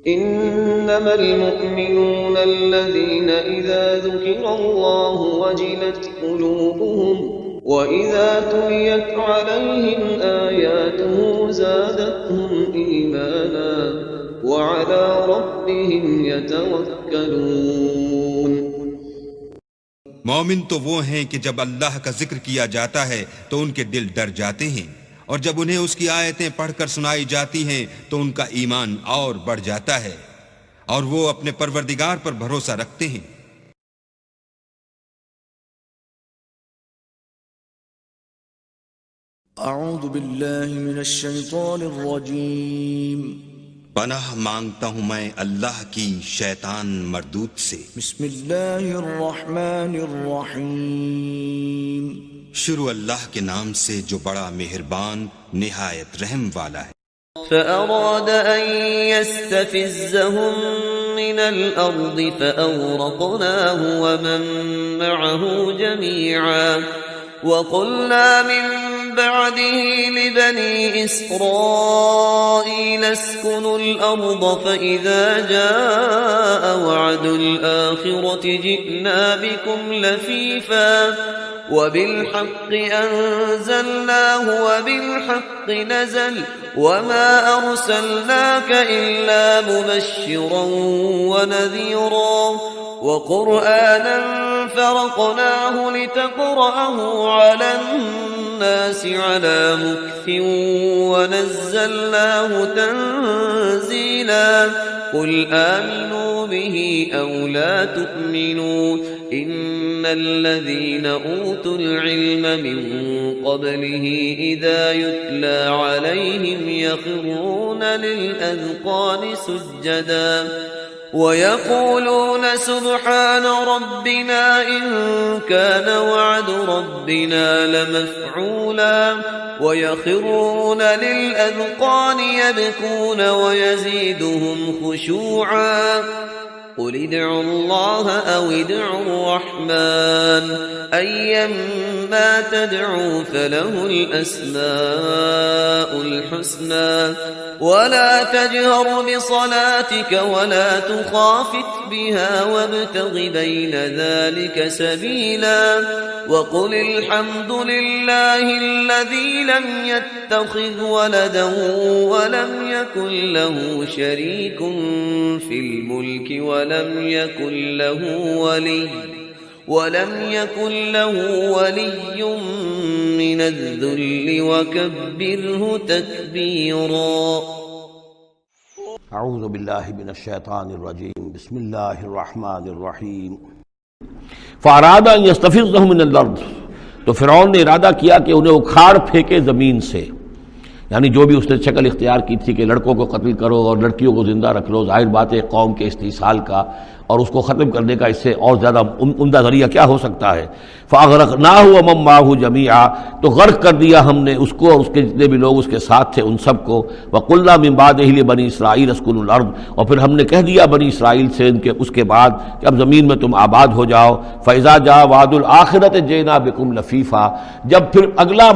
إنما المؤمنون الذين إذا ذكر الله وجلت قلوبهم وإذا تليت عليهم آياته زادتهم إيمانا وعلى ربهم يتوكلون۔ مومن تو وہ ہیں کہ جب اللہ کا ذکر کیا جاتا ہے تو ان کے دل ڈر جاتے ہیں، اور جب انہیں اس کی آیتیں پڑھ کر سنائی جاتی ہیں تو ان کا ایمان اور بڑھ جاتا ہے، اور وہ اپنے پروردگار پر بھروسہ رکھتے ہیں۔ اعوذ باللہ من الشیطان الرجیم، پناہ مانگتا ہوں میں اللہ کی شیطان مردود سے۔ بسم اللہ الرحمن الرحیم، شروع اللہ کے نام سے جو بڑا مہربان نہایت رحم والا ہے۔ فأراد أن يستفزهم من الأرض فأغرقناه ومن معه جميعا وقلنا من بعده لبني إسرائيل اسكنوا الأرض فإذا جاء وعد الآخرة جئنا بكم لفيفا وبالحق أنزلناه وبالحق نزل وما أرسلناك إلا مبشرا ونذيرا وقرآنا فرقناه لتقرأه على الناس على مكث ونزلناه تنزيلا قل آمنوا به أو لا تؤمنوا إن الذين أوتوا العلم من قبله إذا يتلى عليهم يخرون للأذقان سجدا ويقولون سبحان ربنا إن كان وعد ربنا لمفعولا ويخرون للأذقان يبكون ويزيدهم خشوعا قل ادعوا الله أو ادعوا الرحمن أيما تدعوا فله الأسماء الحسنى ولا تجهر بصلاتك ولا تخافت بها وابتغ بين ذلك سبيلا وقل الحمد لله الذي لم يتخذ ولدا ولم يكن له شريك في الملك ولم يكن له ولي من الذل وكبره تكبيرا۔ اعوذ باللہ من الشیطان الرجیم، بسم اللہ الرحمن الرحیم۔ فاراد ان یستفزهم من الارض، تو فرعون نے ارادہ کیا کہ انہیں اکھاڑ پھینکے زمین سے، یعنی جو بھی اس نے شکل اختیار کی تھی کہ لڑکوں کو قتل کرو اور لڑکیوں کو زندہ رکھ لو، ظاہر بات ہے قوم کے استحصال کا اور اس کو ختم کرنے کا اس سے اور زیادہ عمدہ ذریعہ کیا ہو سکتا ہے۔ فاغرقناہ ومن معہ جمیعا، تو غرق کر دیا ہم نے اس کو اور اس کے جتنے بھی لوگ اس کے ساتھ تھے ان سب کو۔ وقلنا من بعدہ لبنی اسرائیل اسکنوا الارض، اور پھر ہم نے کہہ دیا بنی اسرائیل سے اس کے بعد کہ اب زمین میں تم آباد ہو جاؤ۔ فاذا جاء وعد الآخرۃ جئنا بکم لفیفا، جب پھر اگلا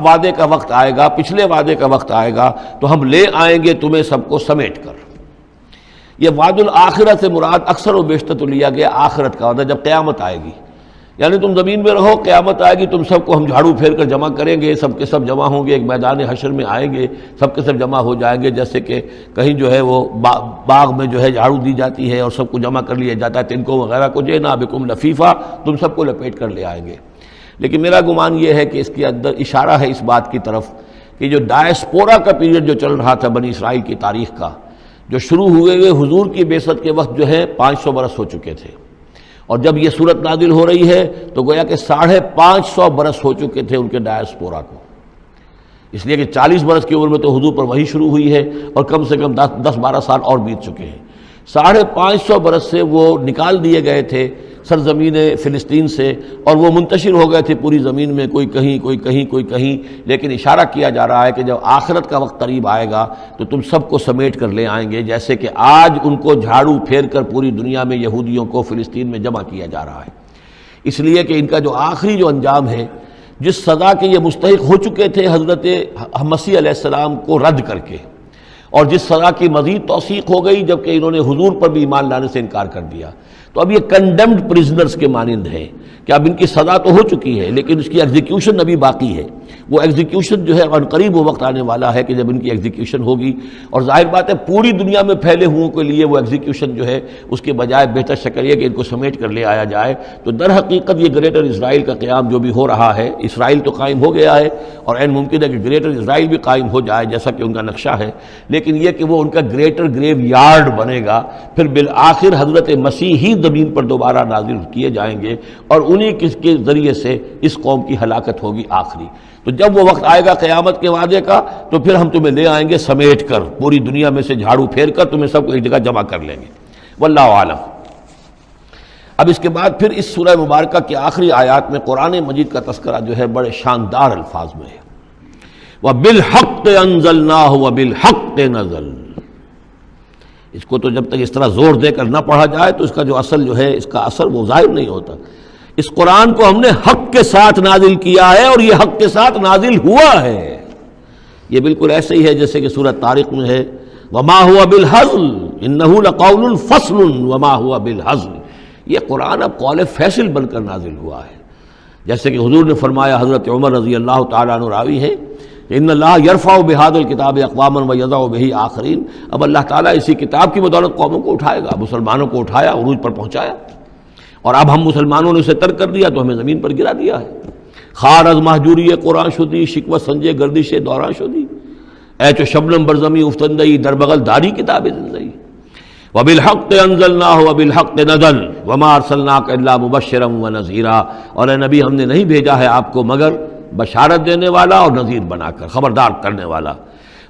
وعدے کا وقت آئے گا، پچھلے وعدے کا وقت آئے گا تو ہم لے آئیں گے تمہیں سب کو سمیٹ کر۔ یہ وعد الآخرت سے مراد اکثر و بیشتر تو لیا گیا آخرت کا وعدہ، جب قیامت آئے گی، یعنی تم زمین میں رہو، قیامت آئے گی، تم سب کو ہم جھاڑو پھیر کر جمع کریں گے، سب کے سب جمع ہوں گے، ایک میدان حشر میں آئیں گے، سب کے سب جمع ہو جائیں گے، جیسے کہ کہیں جو ہے وہ باغ میں جو ہے جھاڑو دی جاتی ہے اور سب کو جمع کر لیا جاتا ہے، تنکوں وغیرہ کو، جئنا بکم لفیفا، تم سب کو لپیٹ کر لے آئیں گے۔ لیکن میرا گمان یہ ہے کہ اس کے اندر اشارہ ہے اس بات کی طرف کہ جو ڈائسپورا کا پیریڈ جو چل رہا تھا بنی اسرائیل کی تاریخ کا، جو شروع ہوئے حضور کی بعثت کے وقت جو ہے 500 برس ہو چکے تھے، اور جب یہ صورت نازل ہو رہی ہے تو گویا کہ 550 برس ہو چکے تھے ان کے ڈائسپورا کو، اس لیے کہ 40 برس کی عمر میں تو حضور پر وحی شروع ہوئی ہے اور کم سے کم 10-12 سال اور بیت چکے ہیں۔ 550 برس سے وہ نکال دیے گئے تھے سرزمین فلسطین سے اور وہ منتشر ہو گئے تھے پوری زمین میں، کوئی کہیں کوئی کہیں کوئی کہیں، لیکن اشارہ کیا جا رہا ہے کہ جب آخرت کا وقت قریب آئے گا تو تم سب کو سمیٹ کر لے آئیں گے، جیسے کہ آج ان کو جھاڑو پھیر کر پوری دنیا میں یہودیوں کو فلسطین میں جمع کیا جا رہا ہے۔ اس لیے کہ ان کا جو آخری جو انجام ہے، جس سزا کے یہ مستحق ہو چکے تھے حضرت مسیح علیہ السلام کو رد کر کے، اور جس سزا کی مزید توثیق ہو گئی جبکہ انہوں نے حضور پر بھی ایمان لانے سے انکار کر دیا۔ تو اب یہ کنڈیمڈ پرزنرز کے مانند ہیں کہ اب ان کی سزا تو ہو چکی ہے لیکن اس کی ایگزیکیوشن ابھی باقی ہے۔ وہ ایگزیکیوشن جو ہے ان قریب وہ وقت آنے والا ہے کہ جب ان کی ایگزیکیوشن ہوگی، اور ظاہر بات ہے پوری دنیا میں پھیلے ہوئوں کے لیے وہ ایگزیکیوشن جو ہے اس کے بجائے بہتر شکل یہ کہ ان کو سمیٹ کر لے آیا جائے۔ تو در حقیقت یہ گریٹر اسرائیل کا قیام جو بھی ہو رہا ہے، اسرائیل تو قائم ہو گیا ہے اور عین ممکن ہے کہ گریٹر اسرائیل بھی قائم ہو جائے جیسا کہ ان کا نقشہ ہے، لیکن یہ کہ وہ ان کا گریٹر گریو یارڈ بنے گا، پھر بالآخر حضرت مسیح ہی زمین پر دوبارہ نازل کیے جائیں گے اور انہی کے ذریعے سے اس قوم کی ہلاکت ہوگی آخری۔ تو جب وہ وقت آئے گا قیامت کے وعدے کا تو پھر ہم تمہیں لے آئیں گے سمیٹ کر، پوری دنیا میں سے جھاڑو پھیر کر تمہیں سب کو ایک جگہ جمع کر لیں گے۔ واللہ عالم۔ اب اس کے بعد پھر اس سورہ مبارکہ کی آخری آیات میں قرآن مجید کا تذکرہ جو ہے بڑے شاندار الفاظ میں ہے۔ وَبِالْحَقِّ أَنزَلْنَاهُ وَبِالْحَقِّ نَزَلَ۔ اس کو تو جب تک اس طرح زور دے کر نہ پڑھا جائے تو اس کا جو اصل جو ہے اس کا اثر وہ ظاہر نہیں ہوتا۔ اس قرآن کو ہم نے حق کے ساتھ نازل کیا ہے اور یہ حق کے ساتھ نازل ہوا ہے۔ یہ بالکل ایسے ہی ہے جیسے کہ سورۃ طارق میں ہے وَمَا هُوَ بِالْحَزْلِ إِنَّهُ لَقَوْلٌ فَصْلٌ وَمَا هُوَ بِالْحَزْلِ۔ یہ قرآن اب قول فیصل بن کر نازل ہوا ہے، جیسے کہ حضور نے فرمایا، حضرت عمر رضی اللہ تعالیٰ عنہ راوی ہے، ان اللہ یرفع بہذا الکتاب اقواما ویضع بہ آخرین۔ اب اللہ تعالیٰ اسی کتاب کی بدولت قوموں کو اٹھائے گا، مسلمانوں کو اٹھایا، عروج پر پہنچایا، اور اب ہم مسلمانوں نے اسے ترک کر دیا تو ہمیں زمین پر گرا دیا ہے۔ خار از محجوری قرآن شدی، شکوہ سنجے گردش دوران شدی، اے چو شبنم برزمی افتندئی در بغل داری کتاب زندگی۔ وبالحق انزلناہ وبالحق نزل وما ارسلناک الا مبشرا ونذیرا۔ اور اے نبی ہم نے نہیں بھیجا ہے آپ کو مگر بشارت دینے والا اور نذیر بنا کر، خبردار کرنے والا۔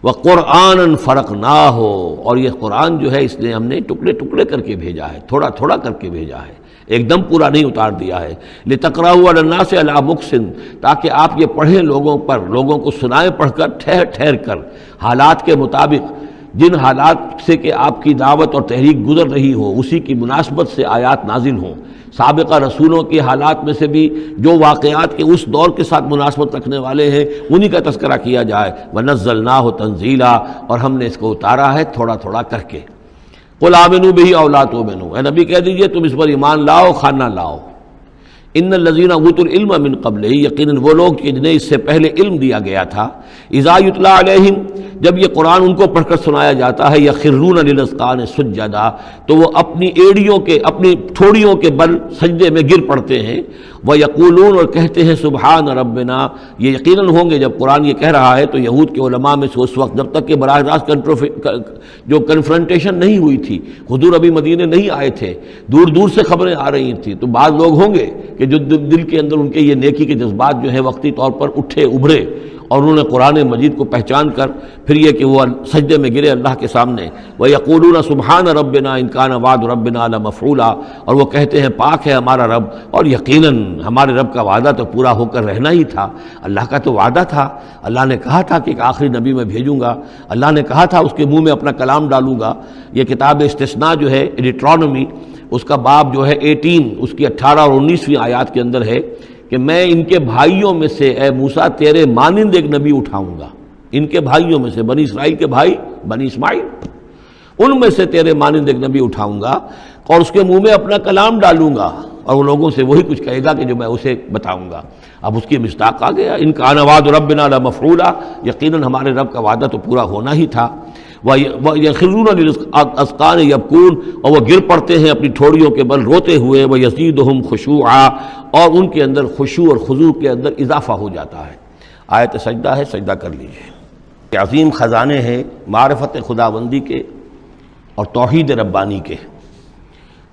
وقرآنا فرقناہ، اور یہ قرآن جو ہے اس نے ہم نے ٹکڑے ٹکڑے کر کے بھیجا ہے، تھوڑا تھوڑا کر کے بھیجا ہے، ایک دم پورا نہیں اتار دیا ہے۔ لتقرأوا علی الناس علی مکث، تاکہ آپ یہ پڑھیں لوگوں پر، لوگوں کو سنائیں پڑھ کر ٹھہر ٹھہر کر، حالات کے مطابق، جن حالات سے کہ آپ کی دعوت اور تحریک گزر رہی ہو اسی کی مناسبت سے آیات نازل ہوں۔ سابقہ رسولوں کے حالات میں سے بھی جو واقعات کے اس دور کے ساتھ مناسبت رکھنے والے ہیں انہی کا تذکرہ کیا جائے۔ وَنَزَّلْنَاهُ تَنزِيلًا، اور ہم نے اس کو اتارا ہے تھوڑا تھوڑا کر کے۔ قُلْ آمِنُوا بِهِ أَوْ لَا تُؤْمِنُوا، اے نبی کہہ دیجئے تم اس پر ایمان لاؤ خواہ نہ لاؤ۔ ان الذین اوتوا العلم من قبلہ، یقیناً وہ لوگ جنہیں اس سے پہلے علم دیا گیا تھا، اذا یتلی علیہم، جب یہ قرآن ان کو پڑھ کر سنایا جاتا ہے، یخرون للاذقان سجدا، تو وہ اپنی ایڑیوں کے، اپنی ٹھوڑیوں کے بل سجدے میں گر پڑتے ہیں۔ ویقولون، اور کہتے ہیں سبحان ربنا، یہ یقیناً ہوں گے جب قرآن یہ کہہ رہا ہے تو یہود کے علماء میں سے اس وقت جب تک کہ براہ راست جو کنفرنٹیشن نہیں ہوئی تھی، حضور ابھی مدینے نہیں آئے تھے، دور دور سے خبریں آ رہی تھیں، تو بعض لوگ ہوں گے کہ جو دل کے اندر ان کے یہ نیکی کے جذبات جو ہیں وقتی طور پر اٹھے ابھرے، اور انہوں نے قرآن مجید کو پہچان کر پھر یہ کہ وہ سجدے میں گرے اللہ کے سامنے۔ وَيَقُولُونَ سُبْحَانَ رَبِّنَا إِن كَانَ وَعْدُ رَبِّنَا لَمَفْعُولًا، اور وہ کہتے ہیں پاک ہے ہمارا رب، اور یقیناً ہمارے رب کا وعدہ تو پورا ہو کر رہنا ہی تھا۔ اللہ کا تو وعدہ تھا، اللہ نے کہا تھا کہ ایک آخری نبی میں بھیجوں گا، اللہ نے کہا تھا اس کے منہ میں اپنا کلام ڈالوں گا۔ یہ کتاب استثناء جو ہے ڈیٹرانومی، اس کا باب جو ہے 18، اس کی 18 اور 19ویں آیات کے اندر ہے کہ میں ان کے بھائیوں میں سے اے موسیٰ تیرے مانند ایک نبی اٹھاؤں گا، ان کے بھائیوں میں سے، بنی اسرائیل کے بھائی بنی اسماعیل، ان میں سے تیرے مانند ایک نبی اٹھاؤں گا اور اس کے منہ میں اپنا کلام ڈالوں گا، اور وہ لوگوں سے وہی کچھ کہے گا کہ جو میں اسے بتاؤں گا۔ اب اس کی مصداق آ گیا، ان کان وعد ربنا لمفعولا، یقیناً ہمارے رب کا وعدہ تو پورا ہونا ہی تھا۔ وَيَخِرُّونَ لِلْأَذْقَانِ يَبْكُونَ، اور وہ گر پڑتے ہیں اپنی ٹھوڑیوں کے بل روتے ہوئے۔ وَيَزِيدُهُمْ خُشُوعًا، اور ان کے اندر خشوع اور خضوع کے اندر اضافہ ہو جاتا ہے۔ آیت سجدہ ہے، سجدہ کر لیجئے۔ کہ عظیم خزانے ہیں معرفت خداوندی کے اور توحید ربانی کے۔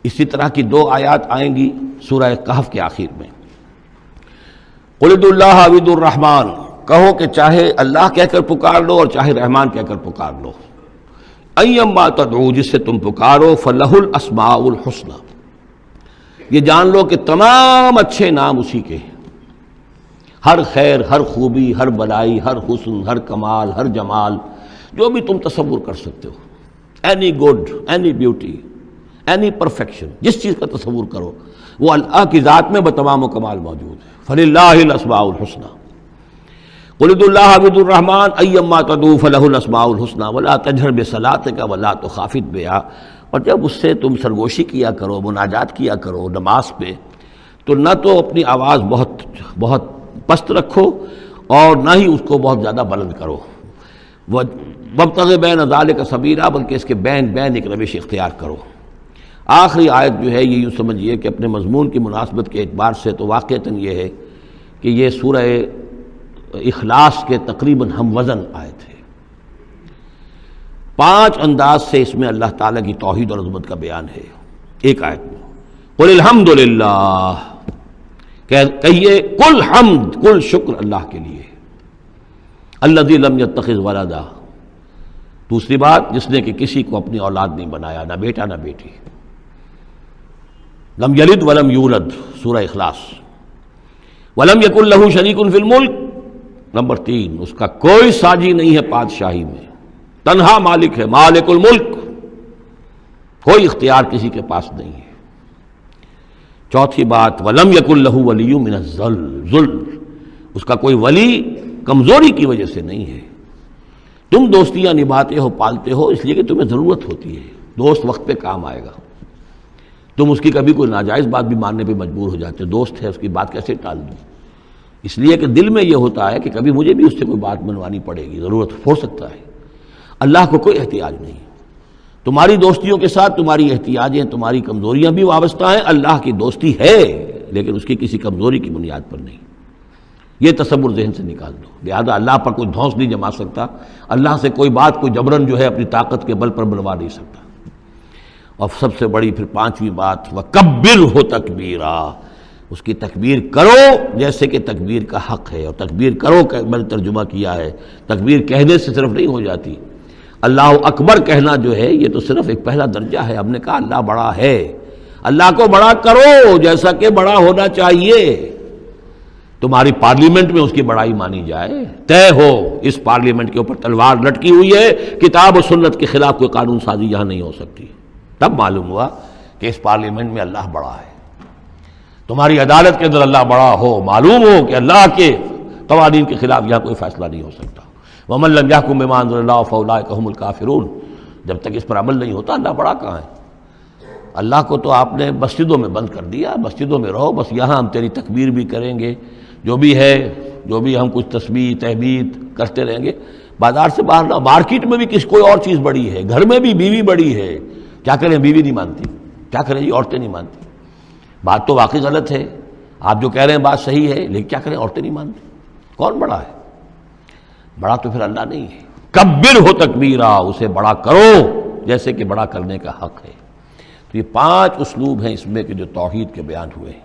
اسی طرح کی 2 آیات آئیں گی سورہ کہف کے آخر میں۔ قُلِ ادعوا اللَّهَ أَوِ ادعوا الرَّحْمَٰنَ، کہو کہ چاہے اللہ کہہ کر پکار لو اور چاہے رحمان کہہ کر پکار لو۔ ایما تدعو، جس سے تم پکارو، فلہ الاسماء الحسنی، یہ جان لو کہ تمام اچھے نام اسی کے ہیں، ہر خیر، ہر خوبی، ہر بلائی، ہر حسن، ہر کمال، ہر جمال، جو بھی تم تصور کر سکتے ہو، any good, any beauty, any perfection, جس چیز کا تصور کرو وہ اللہ کی ذات میں بتمام و کمال موجود ہے۔ فللہ الاسماء الحسنی۔ قل ادعوا اللہ عبد الرحمن ایما تدعوا فلہ الاسماء الحسنی ولا تجہر بصلاتک ولا تخافت بہا. اور جب اس سے تم سرگوشی کیا کرو، مناجات کیا کرو نماز پہ، تو نہ تو اپنی آواز بہت پست رکھو اور نہ ہی اس کو بہت زیادہ بلند کرو. وابتغ بین ذالک سبیلا، بلکہ اس کے بین ایک روش اختیار کرو. آخری آیت جو ہے یہ یوں سمجھیے کہ اپنے مضمون کی مناسبت کے اعتبار سے تو واقعتاً یہ ہے کہ یہ سورہ اخلاص کے تقریباً ہم وزن آیت ہے. 5 انداز سے اس میں اللہ تعالیٰ کی توحید اور عظمت کا بیان ہے ایک آیت میں. قل الحمدللہ، کہیے کل حمد، کل شکر اللہ کے لیے. الذی لم یتخذ ولدا، دوسری بات جس نے کہ کسی کو اپنی اولاد نہیں بنایا، نہ بیٹا نہ بیٹی. لم یلد ولم یولد، سورہ اخلاص. ولم یکن لہ شریک فی الملک، نمبر 3 اس کا کوئی ساجی نہیں ہے بادشاہی میں، تنہا مالک ہے، مالک الملک، کوئی اختیار کسی کے پاس نہیں ہے. چوتھی بات وَلَمْ يَكُنْ لَهُ وَلِيٌّ مِّنَ الذُّلِّ، اس کا کوئی ولی کمزوری کی وجہ سے نہیں ہے. تم دوستیاں نبھاتے ہو، پالتے ہو اس لیے کہ تمہیں ضرورت ہوتی ہے، دوست وقت پہ کام آئے گا. تم اس کی کبھی کوئی ناجائز بات بھی ماننے پہ مجبور ہو جاتے، دوست ہے اس کی بات کیسے ٹال دوں، اس لیے کہ دل میں یہ ہوتا ہے کہ کبھی مجھے بھی اس سے کوئی بات منوانی پڑے گی، ضرورت ہو سکتا ہے. اللہ کو کوئی احتیاج نہیں. تمہاری دوستیوں کے ساتھ تمہاری احتیاجیں، تمہاری کمزوریاں بھی وابستہ ہیں. اللہ کی دوستی ہے لیکن اس کی کسی کمزوری کی بنیاد پر نہیں. یہ تصور ذہن سے نکال دو. لہذا اللہ پر کوئی دھونس نہیں جما سکتا، اللہ سے کوئی بات کوئی جبرن جو ہے اپنی طاقت کے بل پر بنوا نہیں سکتا. اور سب سے بڑی پھر 5ویں بات وَكَبِّرْهُ تَكْبِيرًا، اس کی تکبیر کرو جیسے کہ تکبیر کا حق ہے. اور تکبیر کرو کہ میں نے ترجمہ کیا ہے، تکبیر کہنے سے صرف نہیں ہو جاتی. اللہ اکبر کہنا جو ہے یہ تو صرف ایک پہلا درجہ ہے. ہم نے کہا اللہ بڑا ہے، اللہ کو بڑا کرو جیسا کہ بڑا ہونا چاہیے. تمہاری پارلیمنٹ میں اس کی بڑائی مانی جائے، طے ہو اس پارلیمنٹ کے اوپر تلوار لٹکی ہوئی ہے، کتاب و سنت کے خلاف کوئی قانون سازی یہاں نہیں ہو سکتی. تب معلوم ہوا کہ اس پارلیمنٹ میں اللہ بڑا ہے. تمہاری عدالت کے اندر اللہ بڑا ہو، معلوم ہو کہ اللہ کے قوانین کے خلاف یہاں کوئی فیصلہ نہیں ہو سکتا. وَمَن لَّمْ يَحْكُم بِمَا أَنزَلَ اللَّهُ فَأُولَٰئِكَ هُمُ الْكَافِرُونَ. جب تک اس پر عمل نہیں ہوتا اللہ بڑا کہاں ہے؟ اللہ کو تو آپ نے مسجدوں میں بند کر دیا، مسجدوں میں رہو، بس یہاں ہم تیری تکبیر بھی کریں گے، جو بھی ہے، جو بھی ہم کچھ تسبیح تحمید کرتے رہیں گے. بازار سے باہر نہ، مارکیٹ میں بھی کوئی اور چیز بڑی ہے، گھر میں بھی بیوی بڑی ہے. کیا کریں، بیوی نہیں مانتی، کیا کریں جی، عورتیں نہیں مانتی. بات تو واقعی غلط ہے، آپ جو کہہ رہے ہیں بات صحیح ہے، لیکن کیا کریں عورتیں نہیں مانتی. کون بڑا ہے؟ بڑا تو پھر اللہ نہیں ہے. کبر ہو تکبیرا، اسے بڑا کرو جیسے کہ بڑا کرنے کا حق ہے. تو یہ 5 اسلوب ہیں اس میں کہ جو توحید کے بیان ہوئے ہیں.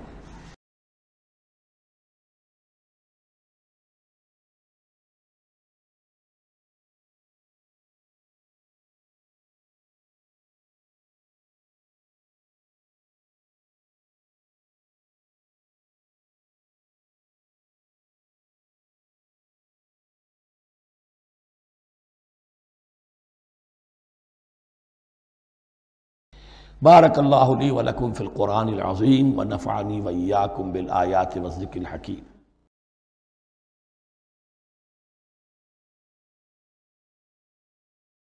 بارک اللہ لی ولکم فی القرآن العظیم ونفعنی وإیاکم بالآیات والذکر الحکیم.